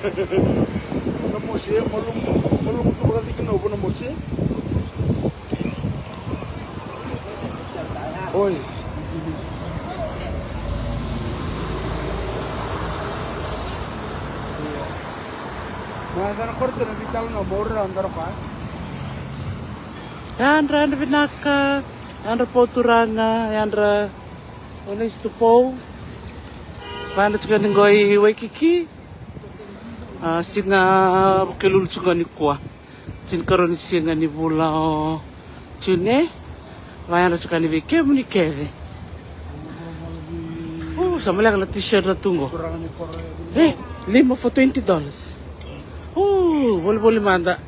Na mosi malum tu berarti kena apa na mosi? Oi. Mana korte na vital na borra andar pa. Yandra vinaka, yandra poturanga, yandra onestupou. Banda juga ningoi Waikiki. Singa kelul juga ni kuah. Cin karon singa ni bulau cune. Bayar juga ni vike muni kere. Oh, sama lagi t-shirt na tunggu. Eh, 5 for $20. Oh, boleh manda.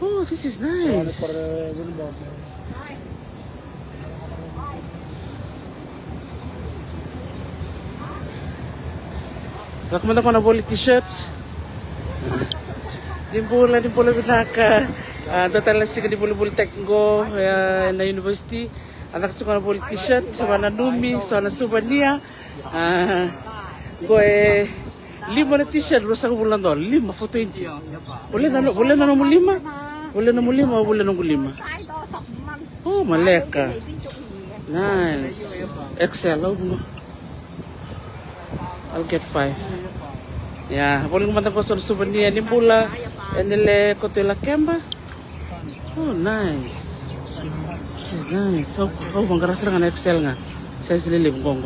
Oh, this is nice. Nakamanda ko na boleh t-shirt. Dimbola binaka. Datang lagi di boleh tekno na university. Anak ko na boleh t-shirt sama na numi, sama na souvenir. Gue 5 na t-shirt rosa ko bulan doon. 5 for 20. Boleh na mo 5? Boleh na mo 5 o boleh na mo 5? Oh, maleka. Nice. Excel. I'll get 5. Ya, boleh kumanta ko sa souvenir ni pula. Enele kotela kemba. Oh, nice. This is nice. Oh, manggaras lang ang Excel nga. Size lilim gong.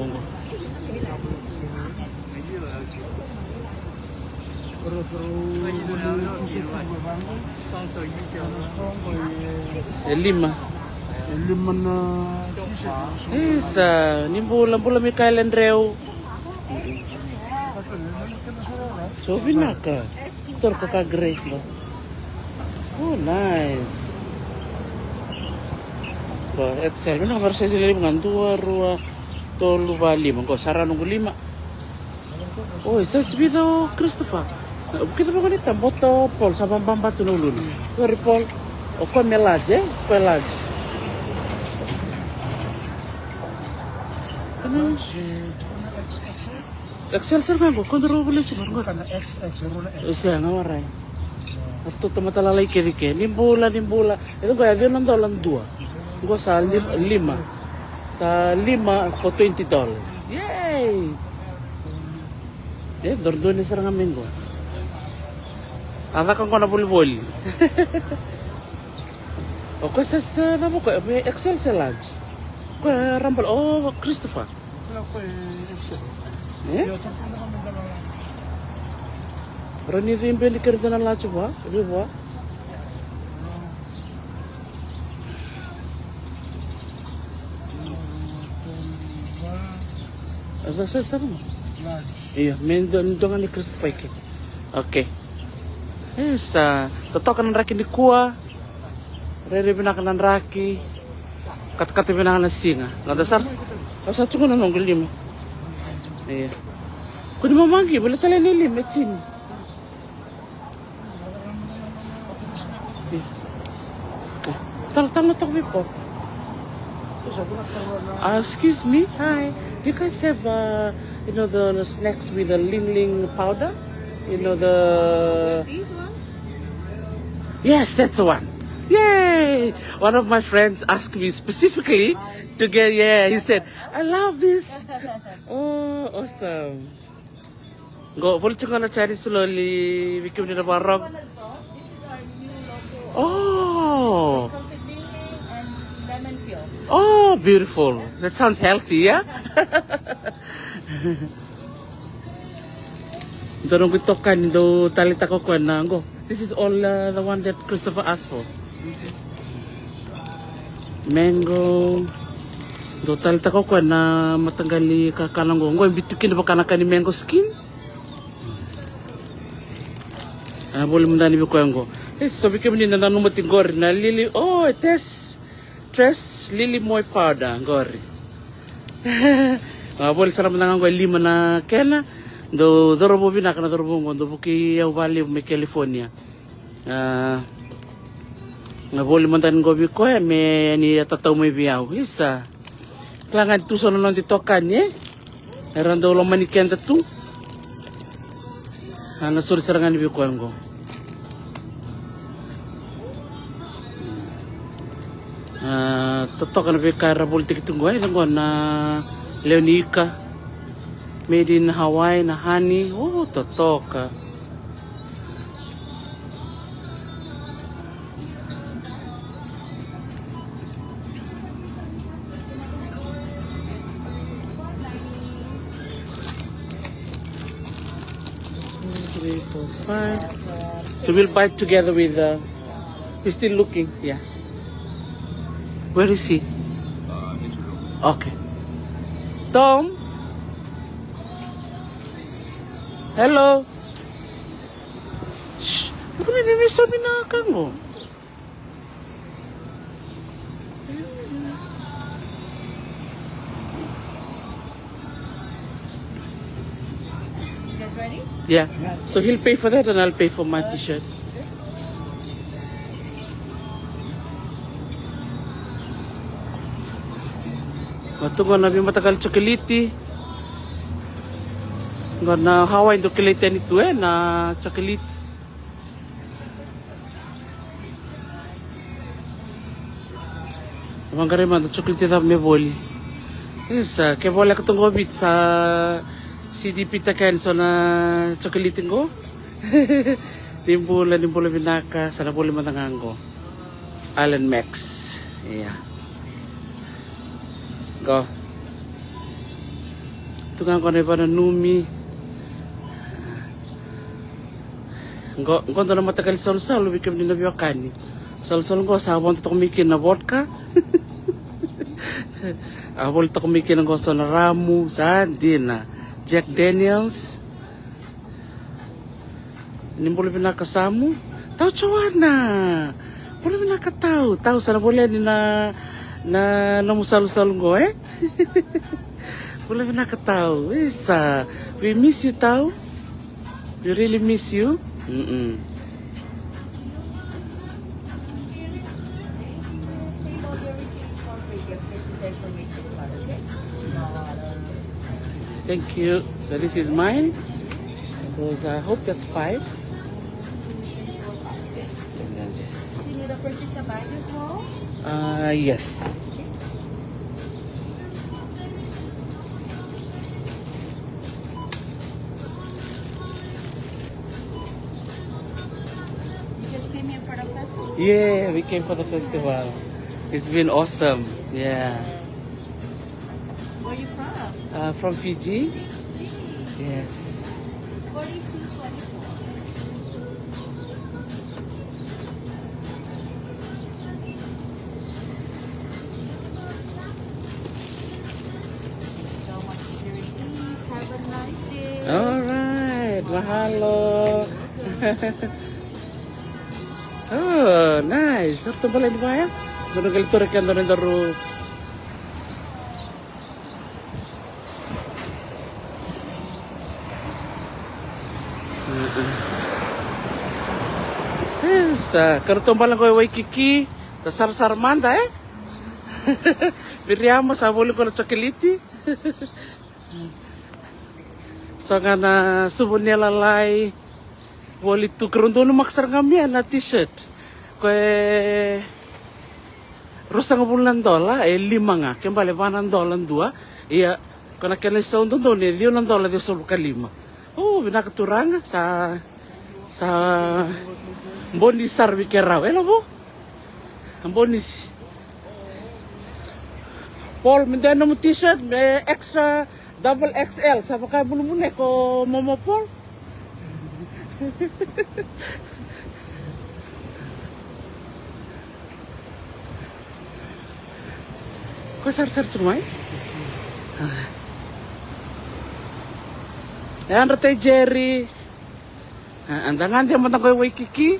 Lima na isa ni bulan Mikael Andreu. So binaka tor ka great no. Oh, nice. So Excel na harus sa lilim ngan 2 rua tolu bali mangko sara nunggu 5. Oh, isa sabido Christopher. Kita ba kanita boto Paul sa bamba tunulun. Sorry Paul. O ko melage, Excel sir kan kok kontrol boleh cuma Kana X runa X. Usia ngawaray. Waktu tamatalay kiri nimbula. Itu kaya dia $2. Gua sa 5. Sa 5 for $20. Yay! Dordon ni sarang amin ko. Ada kang ko na buli. O ko sa na mo ko may Excel sa lunch. Ko rambal Christopher. Wala ko Excel. Rani vimbe ni kerja na lunch ba? Riwa. Asa sa mo? Iya, mendongan ni Christopher ke. Okay. Esa, totokan raki ni kuah. Rere binakanan raki. Kat-kat binakanan singa. Ngadasar. Asa cungo na nonggol lima. Iya. Kung di mamagi, boleh talay ni lima chin. Okay. Tal na takbi po. Excuse me. Hi. Do you guys have the snacks with the ling powder? These ones? Yes, that's the one. Yay! One of my friends asked me specifically to get, he said, I love this. Oh, awesome. Go, boleh cakap na cari slowly, bikin ni barang. This is our new logo. Oh, Comes with ling and lemon peel. oh, beautiful. That sounds healthy, yeah? Dorong bitokan do talita ko na go. This is all the one that Christopher asked for. Mango. Do talita ko na matanggali kakanang go. Ngo bitukin ba kanaka ni mango skin? Boleh mundani bi ko ngo. So bikin ni na nanumating gori na lili. Oh, Tres lili moy powder gori. Boleh salam nang ngo 5 na kena. Do dorobo binaka na dorobo do buki yaw bali me California. Nga boleh mantan gobi ko me ni tataw may biyaw. Isa. Kailangan tuso na lang ditokan eh. Erando lo maniken tu. Nasuri serangan di bikuan ko. Totok na bikara politik tunggu ay lang na Leonica made in Hawaii na honey. Oh, totok. 3, 4, 5. So we'll buy together with he's still looking, yeah. Where is he? Okay. Tom? Hello? Shh! Ako na sabi na kang mo. You guys ready? Yeah. So he'll pay for that and I'll pay for my t-shirt. Ito nga nabi matagal chocolate. Nga na Hawaii chocolate nito na chocolate. Amang kare man chocolate ta me boli. Isa ke bola ko tong gobit sa CDP takan so na chocolate ko. Dimbola binaka sana boli matangango. Allen Max. Yeah. Go. Tukang ko na ba na numi. Ngo na matagal sol-sol bikim din na biwakan. Sol-sol ko sa abon to kumikin na vodka. Abon to kumikin ng goso na ramu sa din na Jack Daniels. Nimbolo binakasamu. Tao chawana. Pula binakatao. Tao sana boleh ni na namusal-sal ko Wala na nakataw. We miss you, Tao. We really miss you. Thank you. So this is mine. Because I hope that's 5. Yes, and then this. Do you need to purchase a bag as well? Yes. Yeah, we came for the festival. It's been awesome. Yeah. Where are you from? From Fiji. Yes. 4224. So much for your receipts. Have a nice day. All right. Mahalo. Oh, nice. Tapos pala di ba yan? Manugal ito rekan doon daro. Yes, karutong pala ko Waikiki. Tasar-sar manda Biriama sa buli ko na chocolate. So nga na subon niya lalay. Boli tu kerundono maksar kami na t-shirt. Kue rusang bulan dola 5 nga kembali $1 2. Iya kana kena sound doon ni $1 dia sob ka 5. Oh binakaturanga sa bondi sarvi keraw. Bo. Ang bonis. Paul minta mo t-shirt extra double XL sa baka bulumune ko Momo Paul. Kau sar-sar semua Yan ratay Jerry. Andangan dia matang ko Waikiki.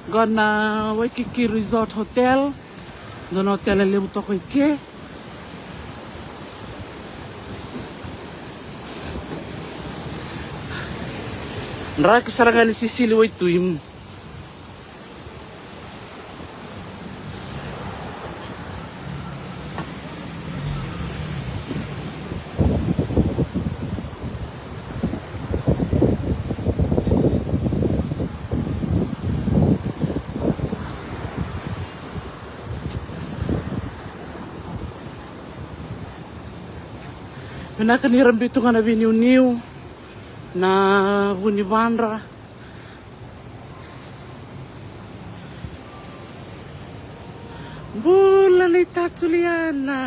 Gona Waikiki Resort Hotel. Doon hotel ang limuto ko ike. Nara kesarangan si Sili way tuim. Binakan ni rambito nga na biniw-niw na bunibandra. Bulan itatuliana.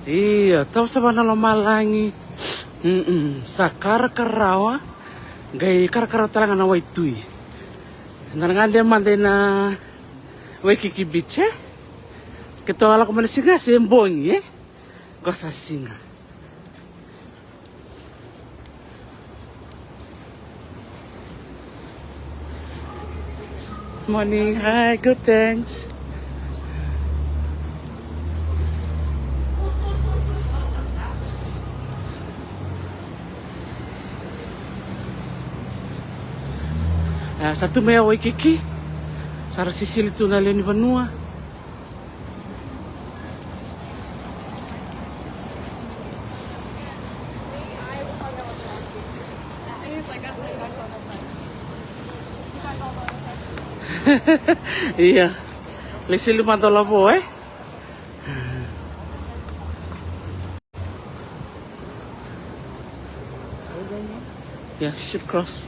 Iya, tau sa ba na lumalangi? Sa karakarawa, gay karakarawa talaga na waituy. Nanangandi man din na Waikiki Beach, eh? Kito ala ko malisiga, simbong, eh? Gosa singa. Morning, hi, good thanks. Satu may Waikiki. Sara sisilito na Leni Vanua. Iya. Lisi $5 po, eh. Yeah, should cross.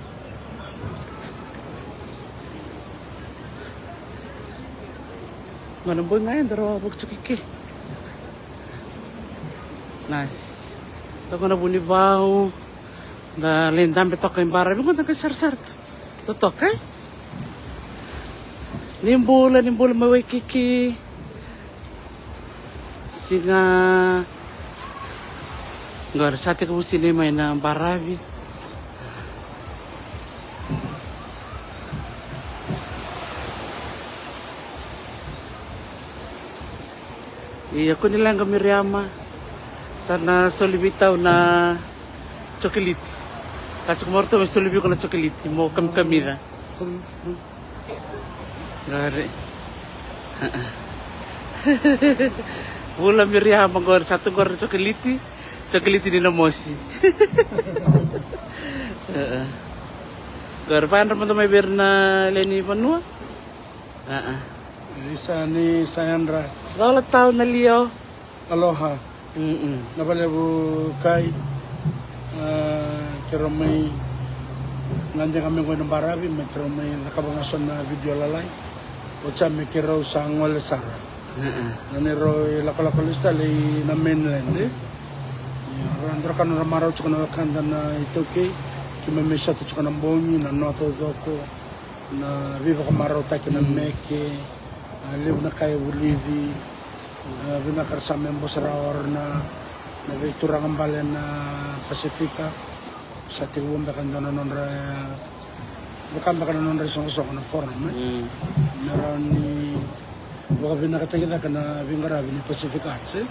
Manambol nga yan, darawa bugtsukiki. Nice. Ito ko na bunibaw. Da lendam betok kay bara. Mo ta kay sarsart. Totok, eh? Nimbula may Waikiki. Singa Ngor sa ati ko sinema na Barabi. Iya ko nilang Miriama sana solibitaw na chocolate. Katsuk morto may solibi ko na chocolate mo kamira. Gare. Wala Miriama gor satu gor chocolate ni na mosi. Gor paano man may ber na Leni Vanua? Isa ni Sayandra. Lalat taon na Leo. Aloha. Nabalebu kay kero may nandiyan kami ko ng Barabi, may kero may nakabangason na video lalay. O siya may kero sa Ngole Sara. Naniro lakalista lay na mainland, eh. Randra ka na ramaraw tsaka na wakanda na ito kay may shot tsaka ng bongi na noto doko na viva kamaraw tayo na meke live na kayo Ulivi binakar sa membo sa rawar na nagaiturang ang balen na Pasifika sa tiwong bakan doon nun bukan bakan nun isang usok na forum, eh. Meron ni baka binakatakita ka na bingarabi ni Pacificats, eh.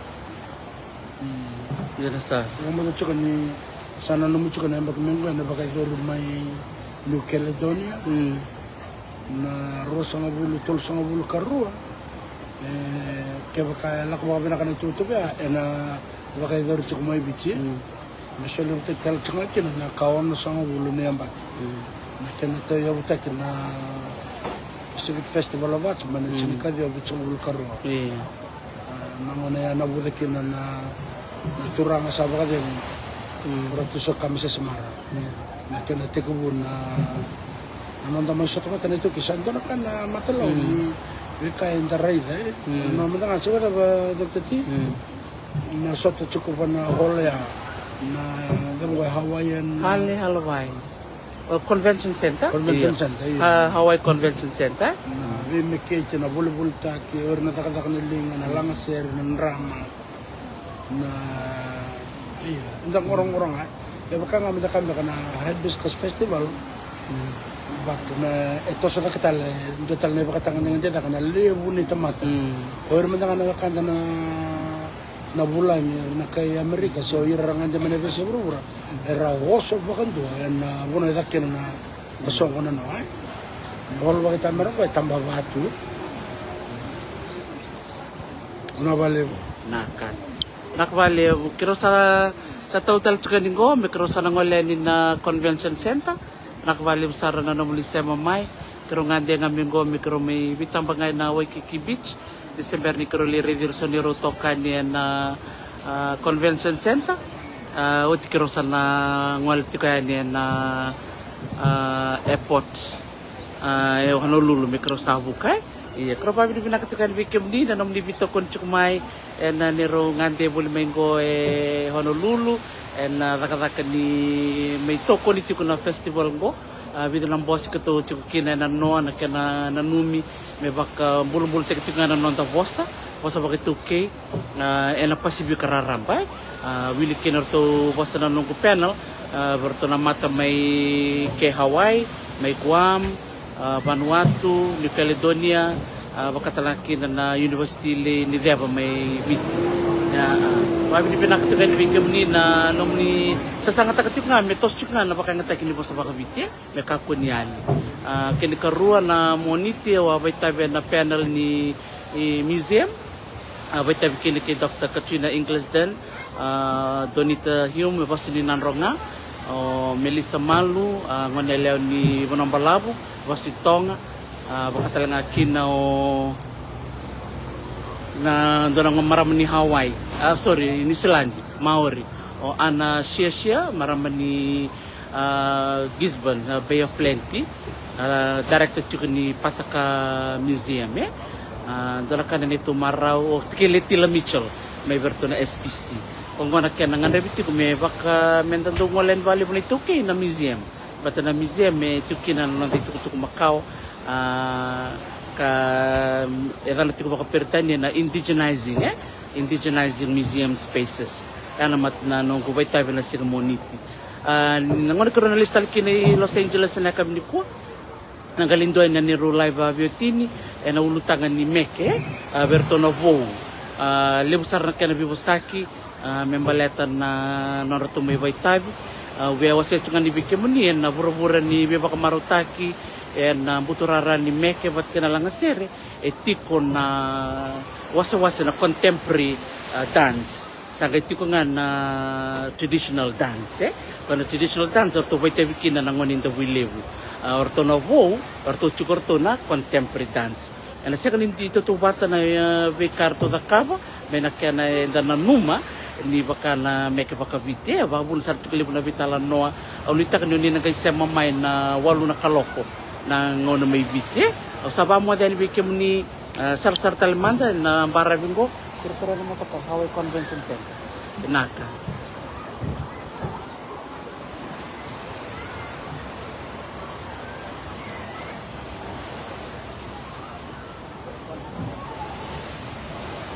Yan sa. Kung magutsukan ni sana lumutsukan na yung bagmenggo na baka ito may New Caledonia na rosa nga bulo, tolsa nga bulo karua. Kaya baka lakwa baka nagtutup ya na baka ito rin may bitsi. Masyal yung tital tsaka kin na kawan na sa nga bulo na yan baka. Na kinito yung butak na Pacific Festival of Arts man na chinika diyo bitsa nga bulo karua. Nanguna yan nabudakin na naturang sa baka din tusok kami sa Samara na kinatikubun na anong damay sa tumat na ito kisando na ka na matalaw ni Wikain Daray ano naman nga siya ba Dr. T na soto cukupan na holya na damay Hawaiian Hawaii Convention Center? Convention Center, Hawaii Convention Center? Na bimikit na bulubulta ki or natakadak nilinga na langaser ng rama na indang orang-orang ha. Diba ka nga kami na Hibiscus Festival. Bak na ito sa katal total na bakatangan ng dita kana libo ni tamata. Or man nga nakakanda na bulan na kay Amerika so irangan de manebe sa brura. Era oso bakando na buno dakin na baso ko na no ay. Wala ba kita meron ba tamba batu. Una vale Nakan. Nakbali, kiro sa total tsakaningo, may kiro sa nangolenin na convention center. Nakbali sa na namulisema may. Kiro nga di nga minggo, may kiro may bitang bangay na Waikiki Beach. December ni kiro li review sa nirutokan niya na Convention Center. Utikirosan na ngwal tikaya na airport. Honolulu mikrosabu kai. Iya, kalau pabili pinakatukan bikim ni na nomni bito kon chukumai na nero ngante buli mengo Honolulu raka ni may toko ni tikuna festival ngo bito ng boss ko to chukina na no na kana nanumi may baka bulubul tek tikuna na non ta bossa baka tuke ena pasibi kararambay wili kinor to bossa na nung panel berto na mata may ke Hawaii may Guam Vanuatu, New Caledonia, bakatalaki na University ni Deva may bitu. Ya, pabi ni pinakatukan ni bigam ni na nomni sa sangat akatik nga may tos nga na baka ngata kini bosa baka biti, may kakunian. Kini karua na moniti wa bay tabi na panel ni museum. Bay tabi kini kay Dr. Katrina Inglisden, Donita Hume, basi ni nanronga. Melissa Malu, ngoneleo ni Bonambalabu, Wasitonga, baka talaga kina na doon marami ni Hawaii, New Zealand, Maori, Ana Shia, marami ni Gisborne, Bay of Plenty, director juga ni Pataka Museum, doon ka na nito maraw, Tikilitila Mitchell, may berto na SPC. Kung kaya nangan rebiti ko may baka mentando ngolen bali mo ito kay na museum. Bata na museum may tuki na nang dito ko Macau ka edan tiko baka pertanya na indigenizing museum spaces. Ana mat na nung kubay tayo na ceremony. Nangon ko na lista kini Los Angeles na kami ko. Nanggalindoy na ni Rulay Babiotini na ulutangan ni Meke Berto Novo. Lebusar na kana Bibosaki membalatan na narato may tabi wewa sa tungan ni bikemuni na bura-bura ni beba kamarutaki na buturara ni Meke bat kanalang sere etiko na wasa-wasa na contemporary dance saga etiko nga na traditional dance kana traditional dance orto bay tabi kina nangonin da wilewu orto na wo orto chukorto na contemporary dance ana sa kanin dito to bata na bekarto da kaba may nakana na numa ni baka na meke baka vite babul sartu kali na vitala noa ulita kan ni nagay sema may na walu na kaloko na ngono may vite o saba mo dali bikem ni sar talmanda na barabingo kurtara na mata Hawaii Convention Center naka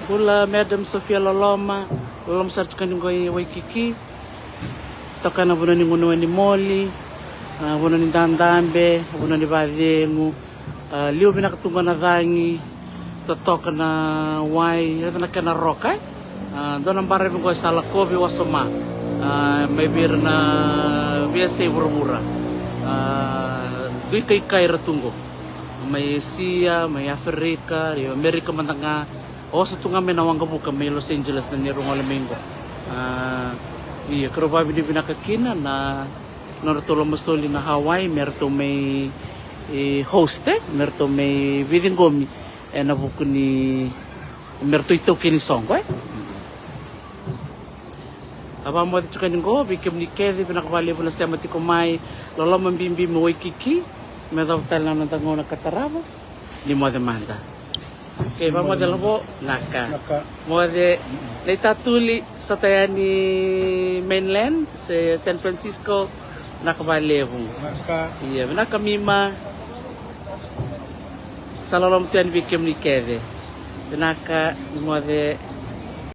Gula Madam Sofia Loloma Lolom sartukan yung Waikiki toka na buno ni nguno ni Moli buno ni Dandambe buno ni Badengu liu binakatunga na dhangi totoka na wai yata na kana roka doon ang barang ko sa Lakobi wasoma may bir na biasa bura-bura dui kay ratungo may Asia may Afrika Amerika mantanga sa tunga may nawang kabuka may Los Angeles na nirong alamingo. Iya, karo babi ni binakakina na narutulong masuli na Hawaii, merto may host merto may vidingomi, nabuko ni merto ito kinisong, Aba mo dito kanin go, bikim ni Kelly, binakabali mo na siya mati kumay, lolo mambimbi mo Waikiki, may dapat lang ng tango na katarabo, ni mo demanda. Okay, vamos de labo naka. Mo de itatuli sa tayani mainland sa San Francisco nakabalevu. Naka. Iya, naka mima sa lolom tian bikim ni kede. Naka mo de